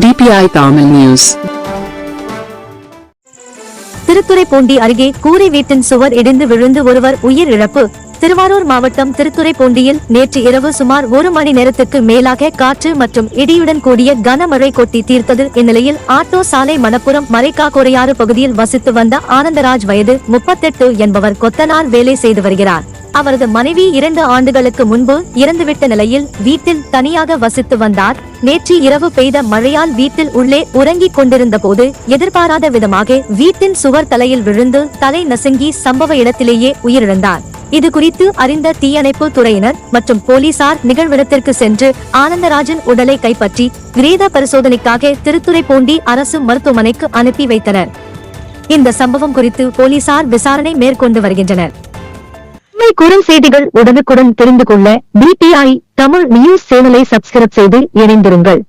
DPI Tamil News. Thiruthuraipoondi அருகே கூரை வீட்டின் சுவர் இடிந்து விழுந்து ஒருவர் உயிரிழப்பு. திருவாரூர் மாவட்டம் திருத்துறைப்பூண்டியில் நேற்று இரவு சுமார் 1 மணி நேரத்துக்கு மேலாக காற்று மற்றும் இடியுடன் கூடிய கனமழை கொட்டி தீர்த்தது. இந்நிலையில் ஆட்டோ சாலை மணப்புறம் மரைக்காக்கோரையாறு பகுதியில் வசித்து வந்த ஆனந்தராஜ் வயது 38 என்பவர் கொத்தனார் வேலை செய்து வருகிறார். அவரது மனைவி 2 ஆண்டுகளுக்கு முன்பு இறந்துவிட்ட நிலையில் வீட்டில் தனியாக வசித்து வந்தார். நேற்று இரவு பெய்த மழையால் வீட்டில் உள்ளே உறங்கிக் கொண்டிருந்த போது எதிர்பாராத விதமாக வீட்டின் சுவர் தலையில் விழுந்து தலை நசுங்கி சம்பவ இடத்திலேயே உயிரிழந்தார். இது குறித்து அறிந்த தீயணைப்பு துறையினர் மற்றும் போலீசார் நிகழ்விடத்திற்கு சென்று ஆனந்தராஜன் உடலை கைப்பற்றி பிரேத பரிசோதனைக்காக திருத்துறைப்பூண்டி அரசு மருத்துவமனைக்கு அனுப்பி வைத்தனர். இந்த சம்பவம் குறித்து போலீசார் விசாரணை மேற்கொண்டு வருகின்றனர். குறும் செய்திகள் உடனுக்குடன் தெரிந்து கொள்ள DPI தமிழ் நியூஸ் சேனலை சப்ஸ்கிரைப் செய்து இணைந்திருங்கள்.